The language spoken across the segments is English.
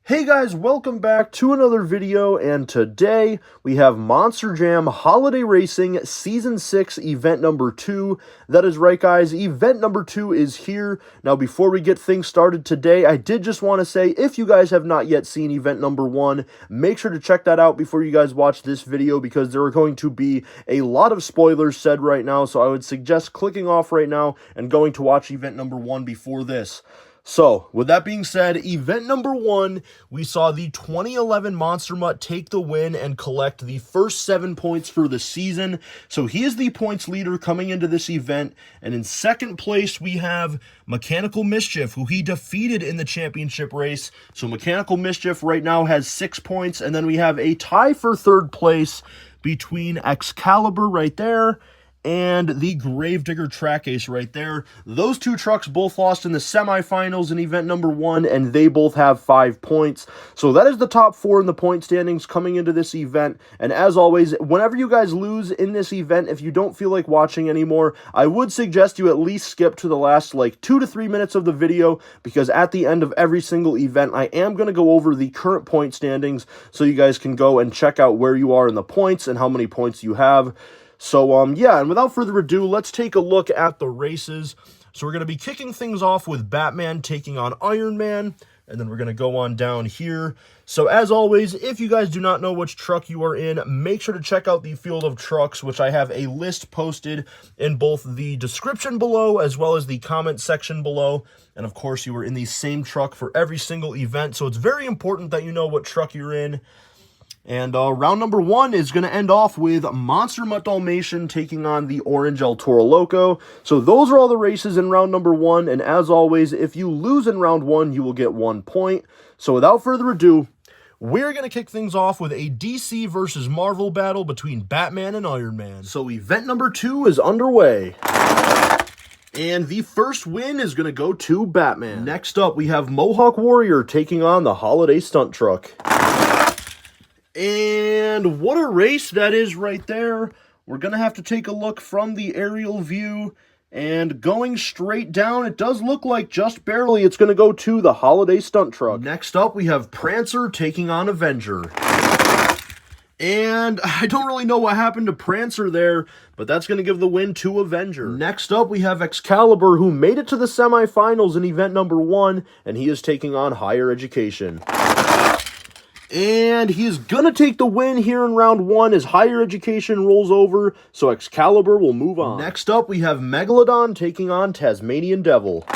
Hey guys, welcome back to another video, and today we have Monster Jam Holiday Racing Season 6 Event Number 2. That is right guys, Event Number 2 is here. Now before we get things started today, I did just want to say, if you guys have not yet seen Event Number 1, make sure to check that out before you guys watch this video, because there are going to be a lot of spoilers said right now, so I would suggest clicking off right now and going to watch Event Number 1 before this. So, with that being said, Event Number 1, we saw the 2011 Monster Mutt take the win and collect the first 7 points for the season. So, he is the points leader coming into this event. And in second place, we have Mechanical Mischief, who he defeated in the championship race. So, Mechanical Mischief right now has 6 points. And then we have a tie for third place between Excalibur right there and the Gravedigger Track Ace right there. Those two trucks both lost in the semifinals in Event Number 1, and they both have 5 points. So that is the top 4 in the point standings coming into this event. And as always, whenever you guys lose in this event, if you don't feel like watching anymore, I would suggest you at least skip to the last 2 to 3 minutes of the video, because at the end of every single event, I am going to go over the current point standings so you guys can go and check out where you are in the points and how many points you have. So, yeah, and without further ado, let's take a look at the races. So we're going to be kicking things off with Batman taking on Iron Man, and then we're going to go on down here. So, as always, if you guys do not know which truck you are in, make sure to check out the field of trucks, which I have a list posted in both the description below as well as the comment section below. And, of course, you are in the same truck for every single event, so it's very important that you know what truck you're in. And round number 1 is going to end off with Monster Mutt Dalmatian taking on the Orange El Toro Loco. So those are all the races in round number 1. And as always, if you lose in round 1, you will get 1 point. So without further ado, we're going to kick things off with a DC versus Marvel battle between Batman and Iron Man. So event number 2 is underway. And the first win is going to go to Batman. Next up, we have Mohawk Warrior taking on the Holiday Stunt Truck. And what a race that is right there. We're going to have to take a look from the aerial view. And going straight down, it does look like just barely it's going to go to the Holiday Stunt Truck. Next up, we have Prancer taking on Avenger. And I don't really know what happened to Prancer there, but that's going to give the win to Avenger. Next up, we have Excalibur, who made it to the semifinals in event number 1, and he is taking on Higher Education. And he's gonna take the win here in round 1 as Higher Education rolls over, so Excalibur will move on. Next up, we have Megalodon taking on Tasmanian Devil.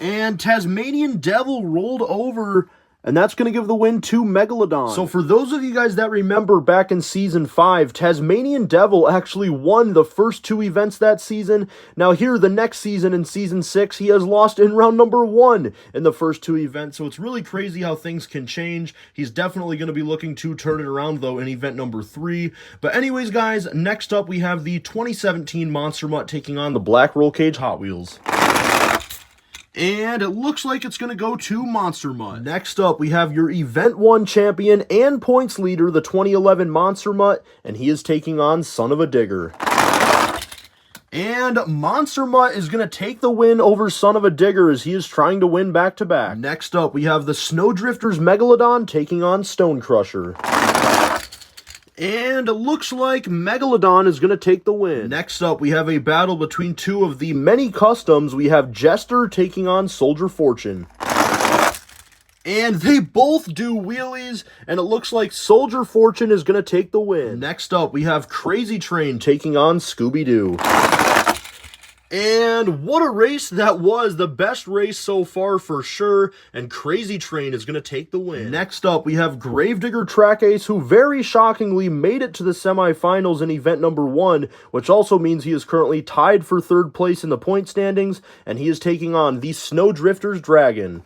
And Tasmanian Devil rolled over, and that's going to give the win to Megalodon. So for those of you guys that remember back in Season 5, Tasmanian Devil actually won the first 2 events that season. Now here, the next season in Season 6, he has lost in round number 1 in the first 2 events. So it's really crazy how things can change. He's definitely going to be looking to turn it around, though, in event number 3. But anyways, guys, next up we have the 2017 Monster Mutt taking on the Black Roll Cage Hot Wheels. And it looks like it's going to go to Monster Mutt. Next up, we have your Event 1 champion and points leader, the 2011 Monster Mutt, and he is taking on Son-Uva Digger. And Monster Mutt is going to take the win over Son-Uva Digger as he is trying to win back-to-back. Next up, we have the Snowdrifters Megalodon taking on Stone Crusher. And it looks like Megalodon is going to take the win. Next up, we have a battle between 2 of the many customs. We have Jester taking on Soldier Fortune. And they both do wheelies, and it looks like Soldier Fortune is going to take the win. Next up, we have Crazy Train taking on Scooby-Doo. And what a race that was. The best race so far for sure. And Crazy Train is going to take the win. Next up, we have Gravedigger Track Ace, who very shockingly made it to the semifinals in event number 1, which also means he is currently tied for 3rd place in the point standings, and he is taking on the Snowdrifters Dragon.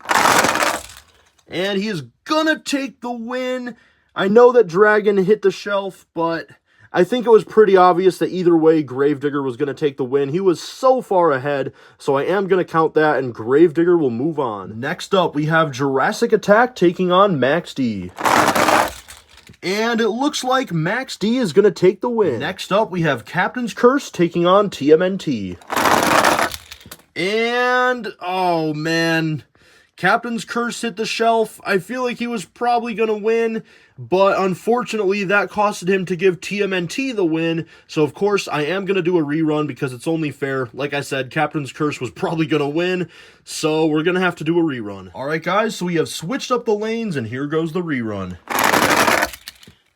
And he is going to take the win. I know that Dragon hit the shelf, but I think it was pretty obvious that either way, Gravedigger was going to take the win. He was so far ahead, so I am going to count that, and Gravedigger will move on. Next up, we have Jurassic Attack taking on Max D. And it looks like Max D is going to take the win. Next up, we have Captain's Curse taking on TMNT. And, oh man, Captain's Curse hit the shelf. I feel like he was probably going to win, but unfortunately that costed him to give TMNT the win. So of course I am going to do a rerun because it's only fair. Like I said, Captain's Curse was probably going to win, so we're going to have to do a rerun. Alright guys, so we have switched up the lanes and here goes the rerun.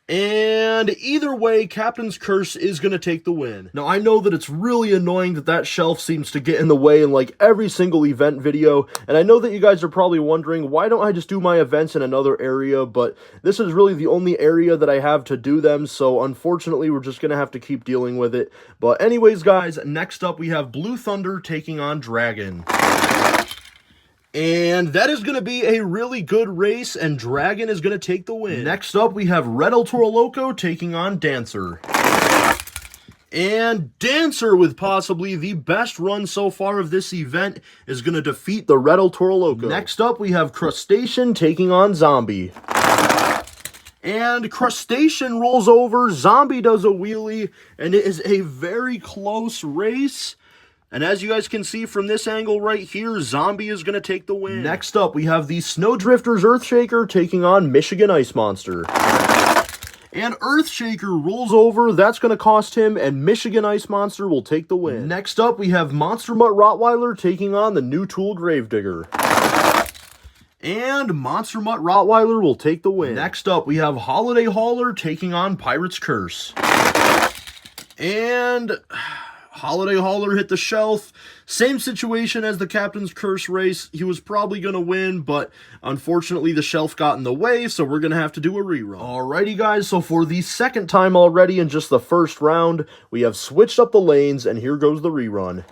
And either way, Captain's Curse is going to take the win. Now, I know that it's really annoying that that shelf seems to get in the way in like every single event video, and I know that you guys are probably wondering, why don't I just do my events in another area? But this is really the only area that I have to do them, so unfortunately, we're just going to have to keep dealing with it. But anyways, guys, next up, we have Blue Thunder taking on Dragon. And that is going to be a really good race, and Dragon is going to take the win. Next up, we have Red El Toro Loco taking on Dancer. And Dancer, with possibly the best run so far of this event, is going to defeat the Red El Toro Loco. Next up, we have Crustacean taking on Zombie. And Crustacean rolls over, Zombie does a wheelie, and it is a very close race. And as you guys can see from this angle right here, Zombie is going to take the win. Next up, we have the Snowdrifters Earthshaker taking on Michigan Ice Monster. And Earthshaker rolls over, that's going to cost him, and Michigan Ice Monster will take the win. Next up, we have Monster Mutt Rottweiler taking on the New Tool Gravedigger. And Monster Mutt Rottweiler will take the win. Next up, we have Holiday Hauler taking on Pirate's Curse. And Holiday Hauler hit the shelf. Same situation as the Captain's Curse race. He was probably going to win, but unfortunately the shelf got in the way, so we're going to have to do a rerun. Alrighty guys, so for the second time already in just the first round, we have switched up the lanes, and here goes the rerun.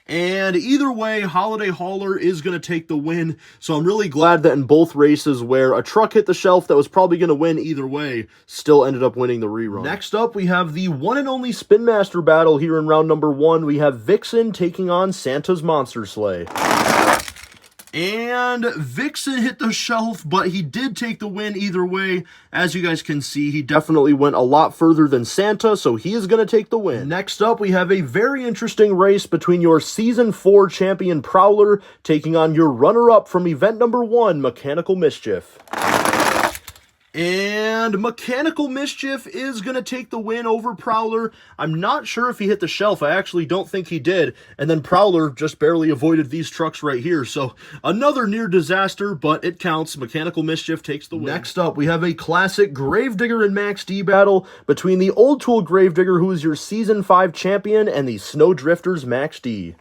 And either way, Holiday Hauler is going to take the win, so I'm really glad that in both races where a truck hit the shelf that was probably going to win either way, still ended up winning the rerun. Next up, we have the one and only Spin Master battle here in round number 1. We have Vixen taking on Santa's Monster Sleigh. And Vixen hit the shelf, but he did take the win either way. As you guys can see, he definitely went a lot further than Santa, so he is going to take the win. Next up, we have a very interesting race between your Season 4 champion Prowler taking on your runner-up from event number 1, Mechanical Mischief. And Mechanical Mischief is going to take the win over Prowler. I'm not sure if he hit the shelf. I actually don't think he did. And then Prowler just barely avoided these trucks right here. So another near disaster, but it counts. Mechanical Mischief takes the win. Next up, we have a classic Gravedigger and Max D battle between the Old Tool Gravedigger, who is your Season 5 champion, and the Snowdrifters Max D.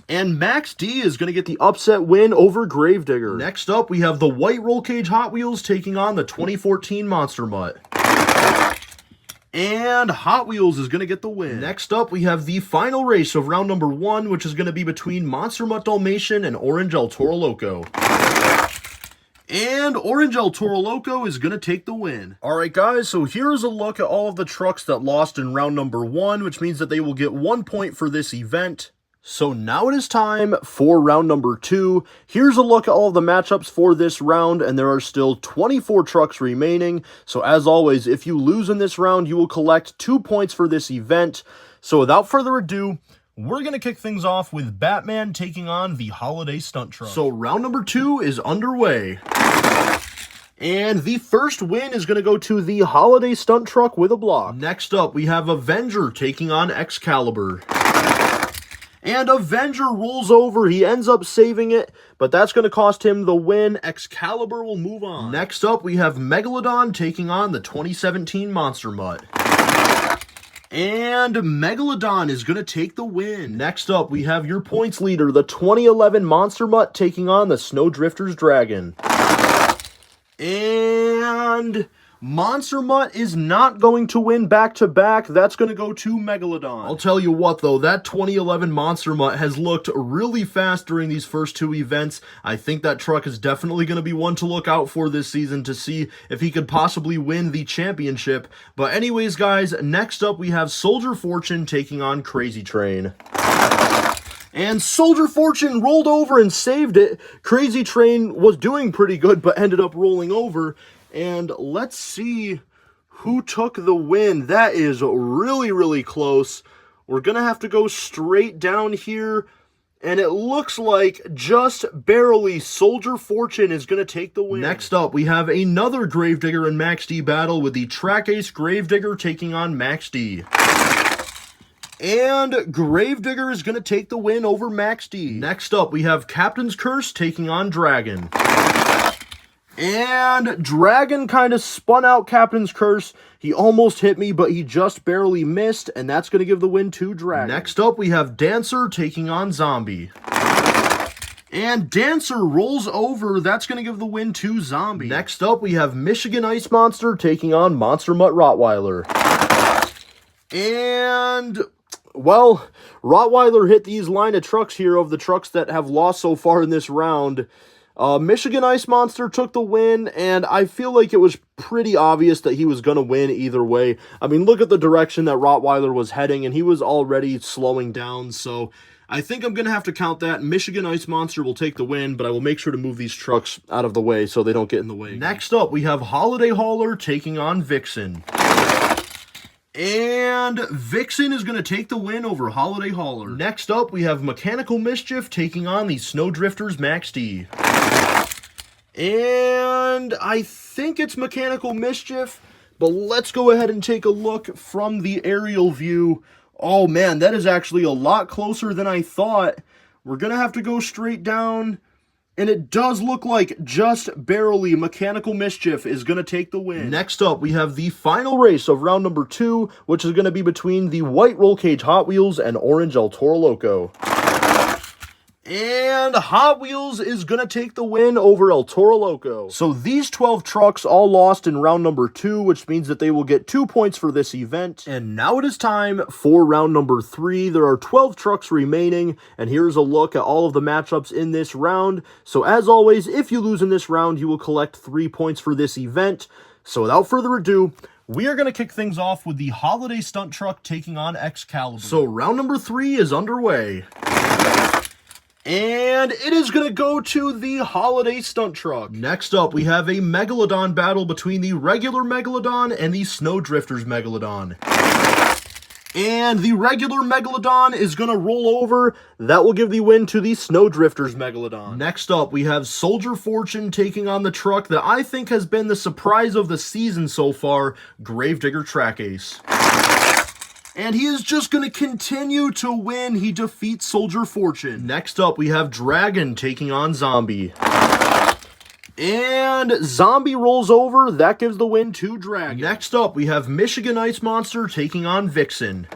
And Max D is going to get the upset win over Gravedigger. Next up, we have the White Roll Cage Hot Wheels taking on the 2014 Monster Mutt. And Hot Wheels is going to get the win. Next up, we have the final race of round number 1, which is going to be between Monster Mutt Dalmatian and Orange El Toro Loco. And Orange El Toro Loco is going to take the win. Alright guys, so here's a look at all of the trucks that lost in round number 1, which means that they will get 1 point for this event. So now it is time for round number 2. Here's a look at all of the matchups for this round, and there are still 24 trucks remaining. So as always, if you lose in this round, you will collect 2 points for this event. So without further ado, we're going to kick things off with Batman taking on the Holiday Stunt Truck. So round number 2 is underway. And the first win is going to go to the Holiday Stunt Truck with a block. Next up, we have Avenger taking on Excalibur. And Avenger rolls over. He ends up saving it, but that's going to cost him the win. Excalibur will move on. Next up, we have Megalodon taking on the 2017 Monster Mutt. And Megalodon is going to take the win. Next up, we have your points leader, the 2011 Monster Mutt, taking on the Snowdrifters Dragon. And Monster Mutt is not going to win back-to-back. That's going to go to Megalodon. I'll tell you what, though, that 2011 Monster Mutt has looked really fast during these first 2 events. I think that truck is definitely going to be one to look out for this season to see if he could possibly win the championship. But anyways, guys, next up we have Soldier Fortune taking on Crazy Train. And Soldier Fortune rolled over and saved it. Crazy Train was doing pretty good, but ended up rolling over. And let's see who took the win. That is really, really close. We're going to have to go straight down here. And it looks like just barely Soldier Fortune is going to take the win. Next up, we have another Gravedigger and Max D battle with the Track Ace Gravedigger taking on Max D. And Gravedigger is going to take the win over Max D. Next up, we have Captain's Curse taking on Dragon. And Dragon kind of spun out Captain's Curse. He almost hit me, but he just barely missed, and that's going to give the win to Dragon. Next up, we have Dancer taking on Zombie. And Dancer rolls over. That's going to give the win to Zombie. Next up, we have Michigan Ice Monster taking on Monster Mutt Rottweiler. And, well, Rottweiler hit these line of trucks here of the trucks that have lost so far in this round. Michigan Ice Monster took the win, and I feel like it was pretty obvious that he was going to win either way. I mean, look at the direction that Rottweiler was heading, and he was already slowing down, so I think I'm going to have to count that. Michigan Ice Monster will take the win, but I will make sure to move these trucks out of the way so they don't get in the way. Next up, we have Holiday Hauler taking on Vixen. And Vixen is going to take the win over Holiday Hauler. Next up, we have Mechanical Mischief taking on the Snowdrifters Max D. And I think it's Mechanical Mischief, but let's go ahead and take a look from the aerial view. Oh man, that is actually a lot closer than I thought. We're going to have to go straight down. And it does look like just barely Mechanical Mischief is going to take the win. Next up, we have the final race of round number 2, which is going to be between the white roll cage Hot Wheels and orange El Toro Loco. And Hot Wheels is going to take the win over El Toro Loco. So these 12 trucks all lost in round number 2, which means that they will get 2 points for this event. And now it is time for round number 3. There are 12 trucks remaining, and here's a look at all of the matchups in this round. So as always, if you lose in this round, you will collect 3 points for this event. So without further ado, we are going to kick things off with the Holiday Stunt Truck taking on Excalibur. So round number 3 is underway. And it is going to go to the Holiday Stunt Truck. Next up, we have a Megalodon battle between the regular Megalodon and the Snowdrifters Megalodon. And the regular Megalodon is going to roll over. That will give the win to the Snowdrifters Megalodon. Next up, we have Soldier Fortune taking on the truck that I think has been the surprise of the season so far, Gravedigger Track Ace. And he is just going to continue to win. He defeats Soldier Fortune. Next up, we have Dragon taking on Zombie. And Zombie rolls over. That gives the win to Dragon. Next up, we have Michigan Ice Monster taking on Vixen.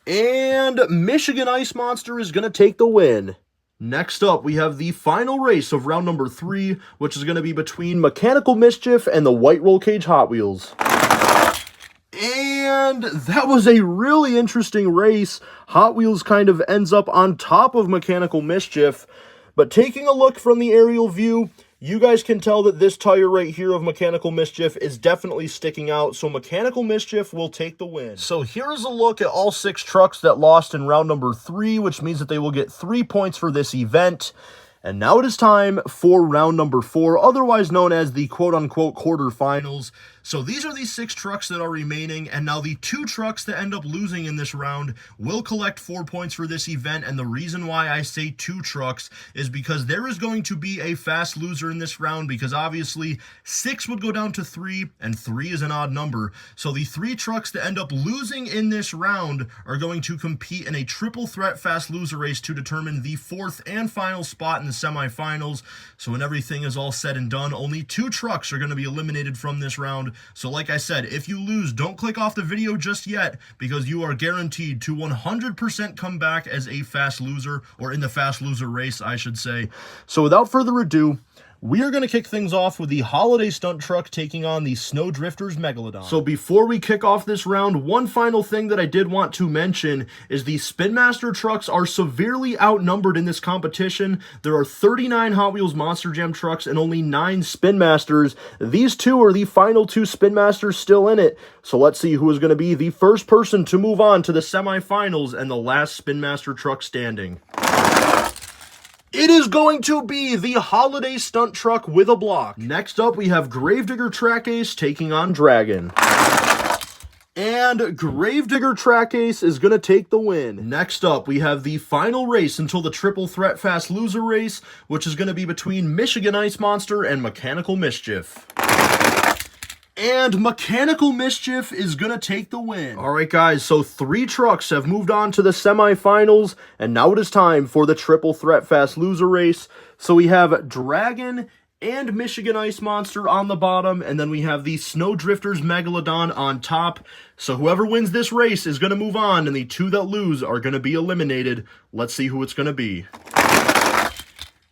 And Michigan Ice Monster is going to take the win. Next up, we have the final race of round number 3, which is going to be between Mechanical Mischief and the White Roll Cage Hot Wheels. And that was a really interesting race. Hot Wheels kind of ends up on top of Mechanical Mischief. But taking a look from the aerial view, you guys can tell that this tire right here of Mechanical Mischief is definitely sticking out. So Mechanical Mischief will take the win. So here's a look at all 6 trucks that lost in round number 3, which means that they will get 3 points for this event. And now it is time for round number 4, otherwise known as the quote-unquote quarterfinals. So these are the 6 trucks that are remaining, and now the 2 trucks that end up losing in this round will collect 4 points for this event. And the reason why I say 2 trucks is because there is going to be a fast loser in this round, because obviously 6 would go down to 3, and 3 is an odd number. So the 3 trucks that end up losing in this round are going to compete in a triple threat fast loser race to determine the 4th and final spot in the semifinals. So when everything is all said and done, only 2 trucks are going to be eliminated from this round. So like I said, if you lose, don't click off the video just yet, because you are guaranteed to 100% come back as a fast loser, or in the fast loser race, I should say. So without further ado, we are going to kick things off with the Holiday Stunt Truck taking on the Snowdrifters Megalodon. So before we kick off this round, one final thing that I did want to mention is the Spin Master trucks are severely outnumbered in this competition. There are 39 Hot Wheels Monster Jam trucks and only 9 Spin Masters. These 2 are the final 2 Spin Masters still in it. So let's see who is going to be the first person to move on to the semifinals and the last Spin Master truck standing. It is going to be the Holiday Stunt Truck with a block. Next up, we have Gravedigger Track Ace taking on Dragon. And Gravedigger Track Ace is going to take the win. Next up, we have the final race until the Triple Threat Fast Loser race, which is going to be between Michigan Ice Monster and Mechanical Mischief. And Mechanical Mischief is going to take the win. All right, guys, so 3 trucks have moved on to the semifinals, and now it is time for the Triple Threat Fast Loser race. So we have Dragon and Michigan Ice Monster on the bottom, and then we have the Snowdrifters Megalodon on top. So whoever wins this race is going to move on, and the 2 that lose are going to be eliminated. Let's see who it's going to be.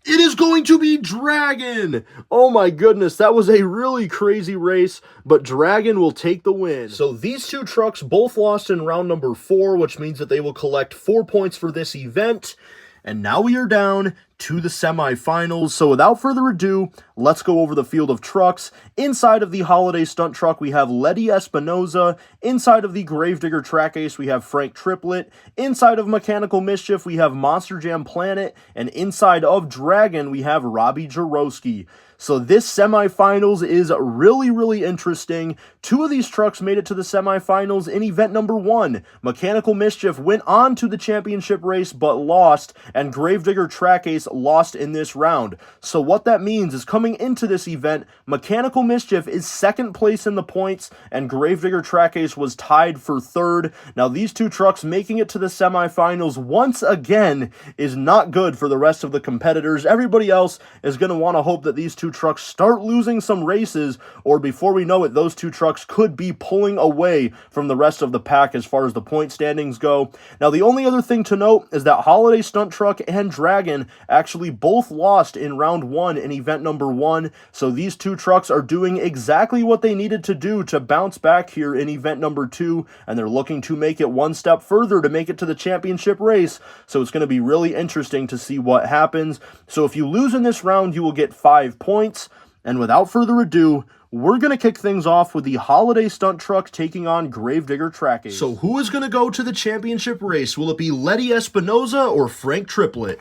It is going to be Dragon! Oh my goodness, that was a really crazy race, but Dragon will take the win. So these 2 trucks both lost in round number 4, which means that they will collect 4 points for this event. And now we are down to the semifinals. So without further ado, let's go over the field of trucks. Inside of the Holiday Stunt truck, we have Lety Espinoza. Inside of the Gravedigger Track Ace, we have Frank Triplet. Inside of Mechanical Mischief, we have MonsterJamPlanet. And inside of Dragon, we have Robbie Jarowski. So this semifinals is really, really interesting. 2 of these trucks made it to the semifinals in event number 1. Mechanical Mischief went on to the championship race but lost, and Gravedigger Track Ace lost in this round. So what that means is coming into this event, Mechanical Mischief is 2nd place in the points, and Gravedigger Track Ace was tied for 3rd. Now these 2 trucks making it to the semifinals once again is not good for the rest of the competitors. Everybody else is going to want to hope that these 2 trucks start losing some races, or before we know it, those 2 trucks could be pulling away from the rest of the pack as far as the point standings go. Now, the only other thing to note is that Holiday Stunt Truck and Dragon actually both lost in round 1 in event number 1, so these 2 trucks are doing exactly what they needed to do to bounce back here in event number 2, and they're looking to make it one step further to make it to the championship race, so it's going to be really interesting to see what happens. So if you lose in this round, you will get 5 points. And without further ado, we're going to kick things off with the Holiday Stunt Truck taking on Gravedigger Track Ace. So who is going to go to the championship race? Will it be Lety Espinoza or Frank Triplet?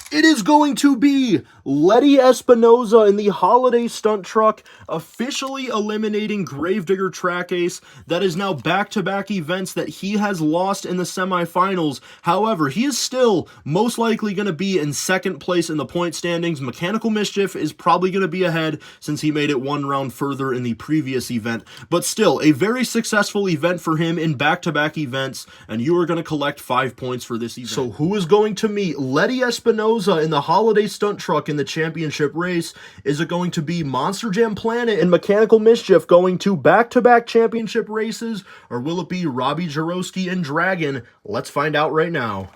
It is going to be Lety Espinoza in the Holiday Stunt Truck, officially eliminating Gravedigger Track Ace. That is now back-to-back events that he has lost in the semifinals. However, he is still most likely going to be in 2nd place in the point standings. Mechanical Mischief is probably going to be ahead since he made it 1 round further in the previous event. But still, a very successful event for him in back-to-back events, and you are going to collect 5 points for this event. So who is going to meet Lety Espinoza in the Holiday Stunt Truck in the championship race? Is it going to be MonsterJamPlanet and Mechanical Mischief going to back-to-back championship races, or will it be Robbie Jarowski and Dragon? Let's find out right now.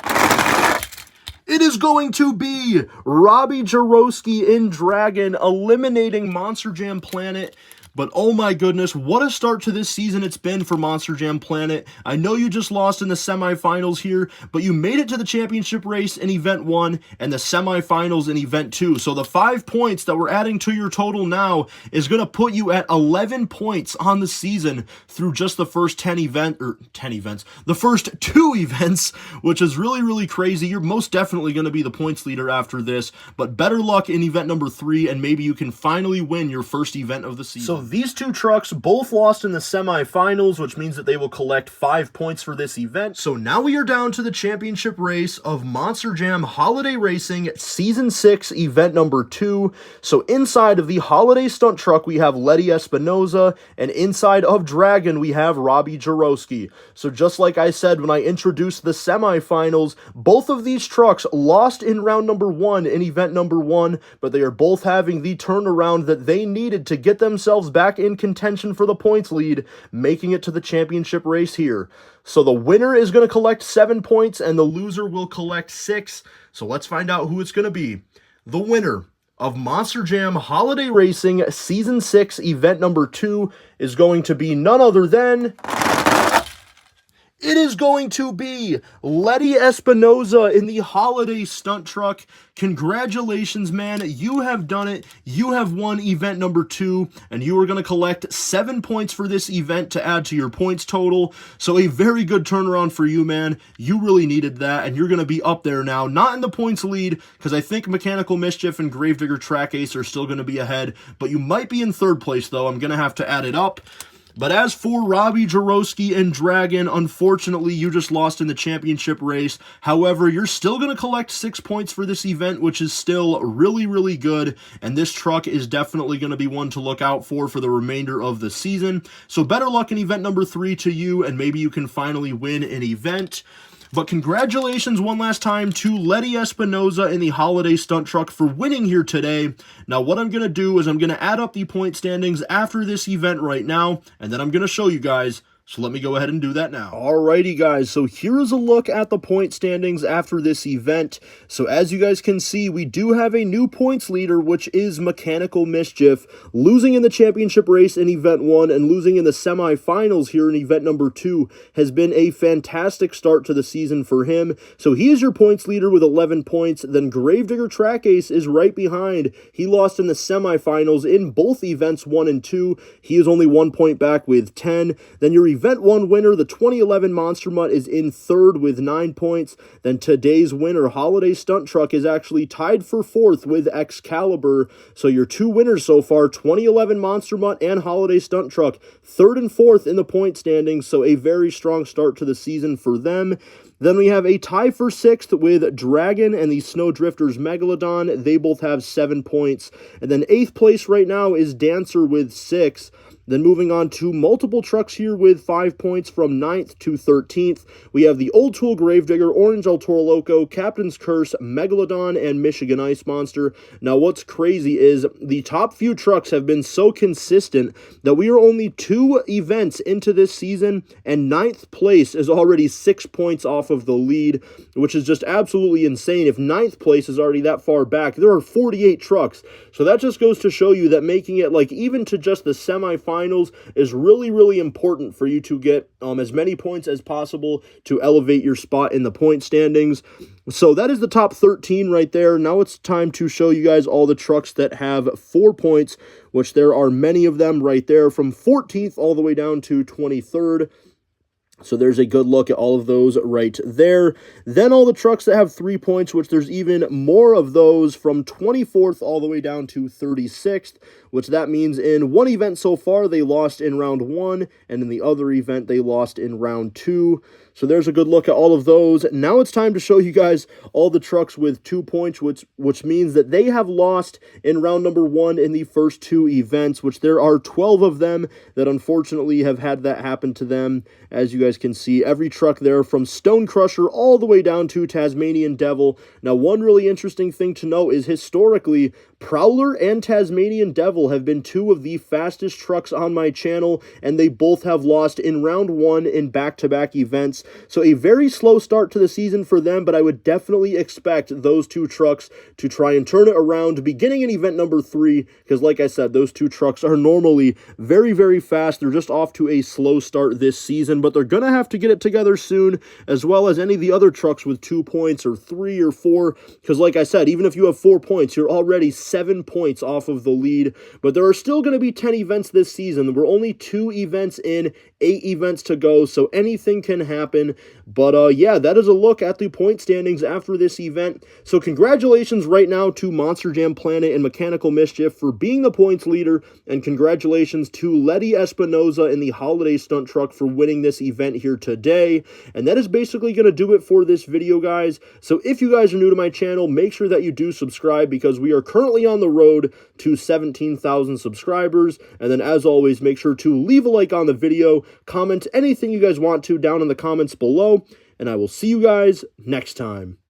It is going to be Robbie Jarowski in Dragon eliminating MonsterJamPlanet. But oh my goodness, what a start to this season it's been for MonsterJamPlanet. I know you just lost in the semifinals here, but you made it to the championship race in Event 1 and the semifinals in Event 2. So the 5 points that we're adding to your total now is going to put you at 11 points on the season through just the first the first 2 events, which is really, really crazy. You're most definitely going to be the points leader after this, but better luck in event number 3, and maybe you can finally win your first event of the season. So these 2 trucks both lost in the semifinals, which means that they will collect 5 points for this event. So now we are down to the championship race of Monster Jam Holiday Racing Season 6, event number 2. So inside of the Holiday Stunt Truck, we have Lety Espinoza, and inside of Dragon, we have Robbie Jarowski. So just like I said when I introduced the semifinals, both of these trucks lost in round number 1 in event number 1, but they are both having the turnaround that they needed to get themselves back in contention for the points lead, making it to the championship race here. So the winner is going to collect 7 points, and the loser will collect 6. So let's find out who it's going to be. The winner of Monster Jam Holiday Racing Season 6, Event number 2, is going to be none other than... It is going to be Lety Espinoza in the Holiday Stunt Truck. Congratulations, man. You have done it. You have won event number 2, and you are going to collect 7 points for this event to add to your points total. So a very good turnaround for you, man. You really needed that, and you're going to be up there now. Not in the points lead, because I think Mechanical Mischief and Gravedigger Track Ace are still going to be ahead, but you might be in 3rd place, though. I'm going to have to add it up. But as for Robbie Jarowski and Dragon, unfortunately, you just lost in the championship race. However, you're still going to collect 6 points for this event, which is still really, really good. And this truck is definitely going to be one to look out for the remainder of the season. So better luck in event number 3 to you, and maybe you can finally win an event. But congratulations one last time to Lety Espinoza in the holiday stunt truck for winning here today. Now what I'm going to do is I'm going to add up the point standings after this event right now, and then I'm going to show you guys. So let me go ahead and do that now. Alrighty guys, so here is a look at the point standings after this event. So as you guys can see, we do have a new points leader, which is Mechanical Mischief, losing in the championship race in event 1 and losing in the semifinals here in event number 2 has been a fantastic start to the season for him. So he is your points leader with 11 points. Then Gravedigger Track Ace is right behind. He lost in the semifinals in both events 1 and 2. He is only 1 point back with 10. Then your Event 1 winner, the 2011 Monster Mutt, is in 3rd with 9 points. Then today's winner, Holiday Stunt Truck, is actually tied for 4th with Excalibur. So your 2 winners so far, 2011 Monster Mutt and Holiday Stunt Truck, 3rd and 4th in the point standings. So a very strong start to the season for them. Then we have a tie for 6th with Dragon and the Snowdrifters Megalodon. They both have 7 points. And then 8th place right now is Dancer with 6. Then moving on to multiple trucks here with 5 points from 9th to 13th. We have the Old Tool Gravedigger, Orange El Toro Loco, Captain's Curse, Megalodon, and Michigan Ice Monster. Now what's crazy is the top few trucks have been so consistent that we are only 2 events into this season, and 9th place is already 6 points off of the lead, which is just absolutely insane. If 9th place is already that far back, there are 48 trucks. So that just goes to show you that making it like even to just the semifinals is really, really important for you to get as many points as possible to elevate your spot in the point standings. So that is the top 13 right there. Now it's time to show you guys all the trucks that have 4 points, which there are many of them right there from 14th all the way down to 23rd. So there's a good look at all of those right there. Then all the trucks that have 3 points, which there's even more of those from 24th all the way down to 36th, which that means in one event so far, they lost in round 1, and in the other event, they lost in round 2. So there's a good look at all of those. Now it's time to show you guys all the trucks with 2 points, which means that they have lost in round number 1 in the first 2 events, which there are 12 of them that unfortunately have had that happen to them. As you guys can see, every truck there from Stone Crusher all the way down to Tasmanian Devil. Now, one really interesting thing to note is historically, Prowler and Tasmanian Devil have been 2 of the fastest trucks on my channel, and they both have lost in round 1 in back-to-back events. So a very slow start to the season for them, but I would definitely expect those 2 trucks to try and turn it around beginning in event number 3, because like I said, those 2 trucks are normally very, very fast. They're just off to a slow start this season, but they're going to have to get it together soon, as well as any of the other trucks with 2 points or 3 or 4, because like I said, even if you have 4 points, you're already 7 points off of the lead. But there are still going to be 10 events this season. We're only 2 events in, 8 events to go, so anything can happen. But yeah, that is a look at the point standings after this event. So congratulations right now to MonsterJamPlanet and Mechanical Mischief for being the points leader, and congratulations to Lety Espinoza in the Holiday Stunt Truck for winning this event here today. And that is basically going to do it for this video, guys. So if you guys are new to my channel, make sure that you do subscribe, because we are currently on the road to 17,000 subscribers. And then as always, make sure to leave a like on the video, comment anything you guys want to down in the comments below, and I will see you guys next time.